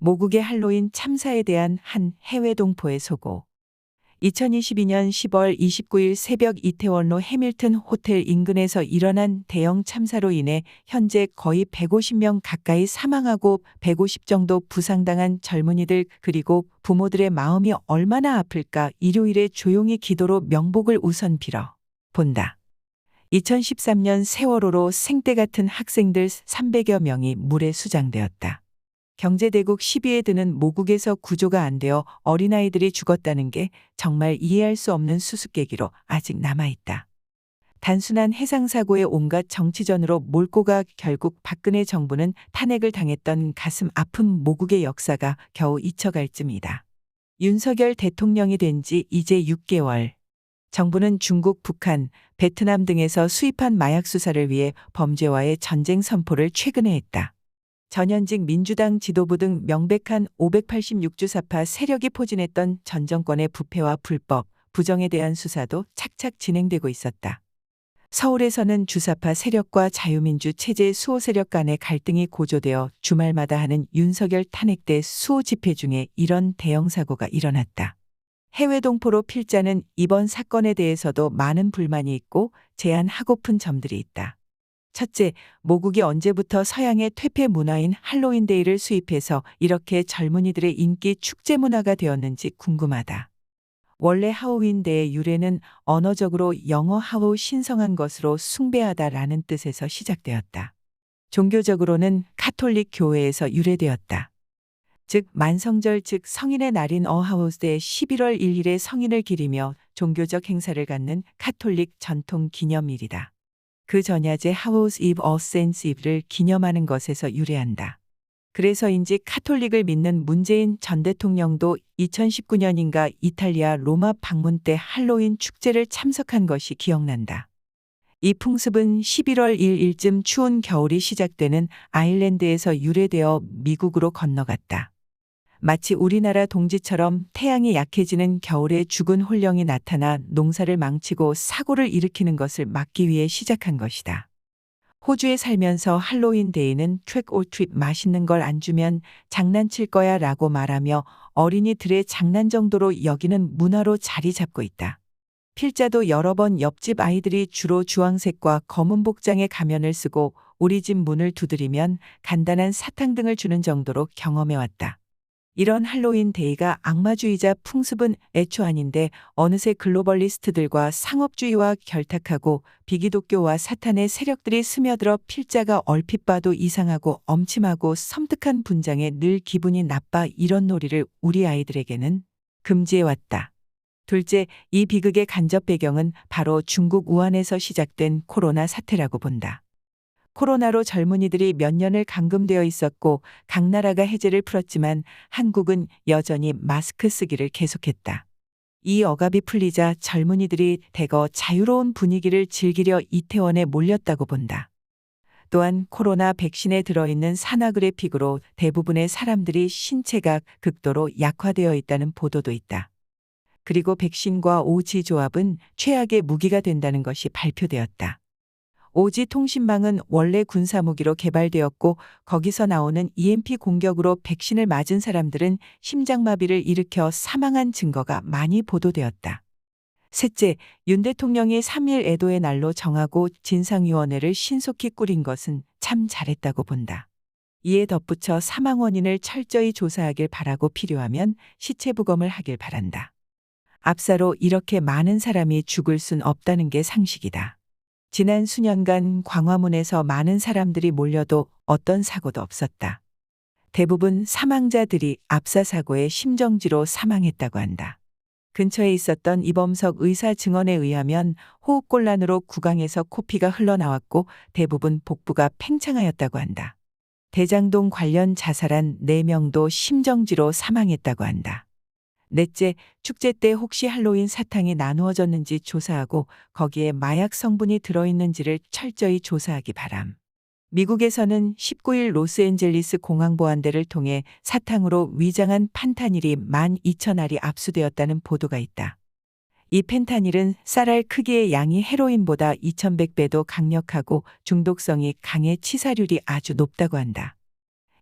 모국의 할로윈 참사에 대한 한 해외 동포의 소고. 2022년 10월 29일 새벽 이태원로 해밀턴 호텔 인근에서 일어난 대형 참사로 인해 현재 거의 150명 가까이 사망하고 150 정도 부상당한 젊은이들 그리고 부모들의 마음이 얼마나 아플까. 일요일에 조용히 기도로 명복을 우선 빌어 본다. 2013년 세월호로 생떼 같은 학생들 300여 명이 물에 수장되었다. 경제대국 10위에 드는 모국에서 구조가 안 되어 어린아이들이 죽었다는 게 정말 이해할 수 없는 수수께끼로 아직 남아있다. 단순한 해상사고의 온갖 정치전으로 몰고 가 결국 박근혜 정부는 탄핵을 당했던 가슴 아픈 모국의 역사가 겨우 잊혀갈 쯤이다. 윤석열 대통령이 된 지 이제 6개월. 정부는 중국, 북한, 베트남 등에서 수입한 마약 수사를 위해 범죄와의 전쟁 선포를 최근에 했다. 전현직 민주당 지도부 등 명백한 586주 사파 세력이 포진했던 전 정권의 부패와 불법, 부정에 대한 수사도 착착 진행되고 있었다. 서울에서는 주사파 세력과 자유민주 체제 수호 세력 간의 갈등이 고조되어 주말마다 하는 윤석열 탄핵대 수호 집회 중에 이런 대형 사고가 일어났다. 해외 동포로 필자는 이번 사건에 대해서도 많은 불만이 있고 제안하고픈 점들이 있다. 첫째, 모국이 언제부터 서양의 퇴폐 문화인 할로윈데이를 수입해서 이렇게 젊은이들의 인기 축제 문화가 되었는지 궁금하다. 원래 하우윈데이의 유래는 언어적으로 영어 하우 신성한 것으로 숭배하다라는 뜻에서 시작되었다. 종교적으로는 카톨릭 교회에서 유래되었다. 즉 만성절 즉 성인의 날인 어하우스데이 11월 1일에 성인을 기리며 종교적 행사를 갖는 카톨릭 전통 기념일이다. 그 전야제 하우스 이브 어센스 이브를 기념하는 것에서 유래한다. 그래서인지 카톨릭을 믿는 문재인 전 대통령도 2019년인가 이탈리아 로마 방문 때 할로윈 축제를 참석한 것이 기억난다. 이 풍습은 11월 1일쯤 추운 겨울이 시작되는 아일랜드에서 유래되어 미국으로 건너갔다. 마치 우리나라 동지처럼 태양이 약해지는 겨울에 죽은 홀령이 나타나 농사를 망치고 사고를 일으키는 것을 막기 위해 시작한 것이다. 호주에 살면서 할로윈 데이는 트릭 올 트릿 맛있는 걸 안 주면 장난칠 거야 라고 말하며 어린이들의 장난 정도로 여기는 문화로 자리 잡고 있다. 필자도 여러 번 옆집 아이들이 주로 주황색과 검은 복장의 가면을 쓰고 우리 집 문을 두드리면 간단한 사탕 등을 주는 정도로 경험해왔다. 이런 할로윈 데이가 악마주의자 풍습은 애초 아닌데 어느새 글로벌리스트들과 상업주의와 결탁하고 비기독교와 사탄의 세력들이 스며들어 필자가 얼핏 봐도 이상하고 엄침하고 섬뜩한 분장에 늘 기분이 나빠 이런 놀이를 우리 아이들에게는 금지해왔다. 둘째, 이 비극의 간접 배경은 바로 중국 우한에서 시작된 코로나 사태라고 본다. 코로나로 젊은이들이 몇 년을 감금되어 있었고 각 나라가 해제를 풀었지만 한국은 여전히 마스크 쓰기를 계속했다. 이 억압이 풀리자 젊은이들이 대거 자유로운 분위기를 즐기려 이태원에 몰렸다고 본다. 또한 코로나 백신에 들어있는 산화그래픽으로 대부분의 사람들이 신체가 극도로 약화되어 있다는 보도도 있다. 그리고 백신과 5G 조합은 최악의 무기가 된다는 것이 발표되었다. 5G 통신망은 원래 군사무기로 개발되었고 거기서 나오는 EMP 공격으로 백신을 맞은 사람들은 심장마비를 일으켜 사망한 증거가 많이 보도되었다. 셋째, 윤 대통령이 3일 애도의 날로 정하고 진상위원회를 신속히 꾸린 것은 참 잘했다고 본다. 이에 덧붙여 사망 원인을 철저히 조사하길 바라고 필요하면 시체 부검을 하길 바란다. 압사로 이렇게 많은 사람이 죽을 순 없다는 게 상식이다. 지난 수년간 광화문에서 많은 사람들이 몰려도 어떤 사고도 없었다. 대부분 사망자들이 압사 사고의 심정지로 사망했다고 한다. 근처에 있었던 이범석 의사 증언에 의하면 호흡곤란으로 구강에서 코피가 흘러나왔고 대부분 복부가 팽창하였다고 한다. 대장동 관련 자살한 4명도 심정지로 사망했다고 한다. 넷째, 축제 때 혹시 할로윈 사탕이 나누어졌는지 조사하고 거기에 마약 성분이 들어있는지를 철저히 조사하기 바람. 미국에서는 19일 로스앤젤리스 공항보안대를 통해 사탕으로 위장한 판타닐이 12,000알이 압수되었다는 보도가 있다. 이 펜타닐은 쌀알 크기의 양이 헤로인보다 2100배도 강력하고 중독성이 강해 치사율이 아주 높다고 한다.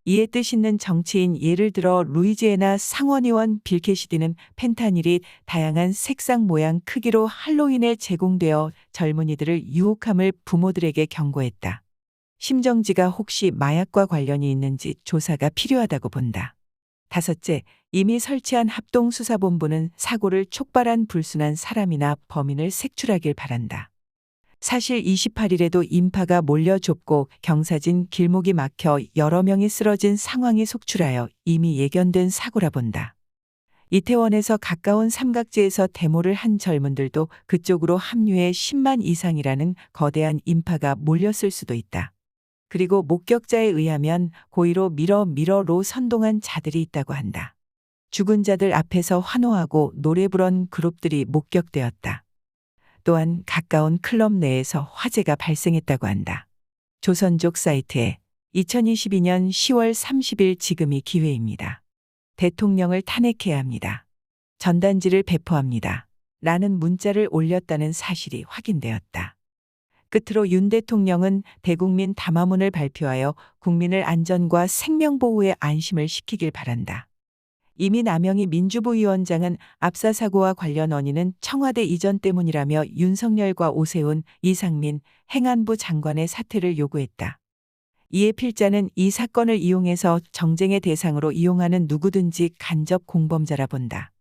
이에 뜻 있는 정치인 예를 들어 루이지애나 상원의원 빌 캐시디는 펜타닐이 다양한 색상 모양 크기로 할로윈에 제공되어 젊은이들을 유혹함을 부모들에게 경고했다. 심정지가 혹시 마약과 관련이 있는지 조사가 필요하다고 본다. 다섯째, 이미 설치한 합동수사본부는 사고를 촉발한 불순한 사람이나 범인을 색출하길 바란다. 사실 28일에도 인파가 몰려 좁고 경사진 길목이 막혀 여러 명이 쓰러진 상황이 속출하여 이미 예견된 사고라 본다. 이태원에서 가까운 삼각지에서 데모를 한 젊은들도 그쪽으로 합류해 10만 이상이라는 거대한 인파가 몰렸을 수도 있다. 그리고 목격자에 의하면 고의로 밀어로 선동한 자들이 있다고 한다. 죽은 자들 앞에서 환호하고 노래 부른 그룹들이 목격되었다. 또한 가까운 클럽 내에서 화재가 발생했다고 한다. 조선족 사이트에 2022년 10월 30일 지금이 기회입니다. 대통령을 탄핵해야 합니다. 전단지를 배포합니다. 라는 문자를 올렸다는 사실이 확인되었다. 끝으로 윤 대통령은 대국민 담화문을 발표하여 국민을 안전과 생명보호에 안심을 시키길 바란다. 이미 남영희 민주부위원장은 압사 사고와 관련 원인은 청와대 이전 때문이라며 윤석열과 오세훈, 이상민 행안부 장관의 사퇴를 요구했다. 이에 필자는 이 사건을 이용해서 정쟁의 대상으로 이용하는 누구든지 간접 공범자라 본다.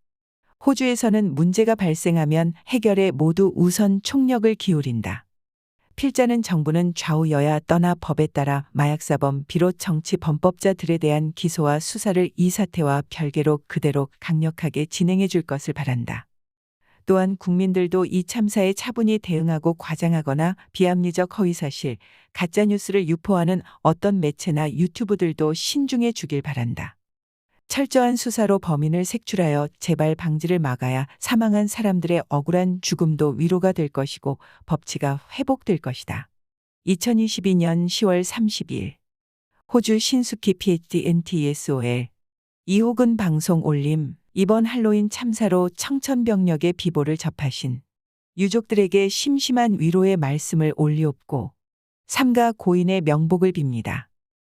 호주에서는 문제가 발생하면 해결에 모두 우선 총력을 기울인다. 필자는 정부는 좌우 여야 떠나 법에 따라 마약사범 비롯 정치 범법자들에 대한 기소와 수사를 이 사태와 별개로 그대로 강력하게 진행해 줄 것을 바란다. 또한 국민들도 이 참사에 차분히 대응하고 과장하거나 비합리적 허위사실, 가짜뉴스를 유포하는 어떤 매체나 유튜브들도 신중해 주길 바란다. 철저한 수사로 범인을 색출하여 재발 방지를 막아야 사망한 사람들의 억울한 죽음도 위로가 될 것이고 법치가 회복될 것이다. 2022년 10월 30일 호주 신수키 PhD NTSOL 이호근 방송 올림 이번 할로윈 참사로 청천벽력의 비보를 접하신 유족들에게 심심한 위로의 말씀을 올리옵고 삼가 고인의 명복을 빕니다.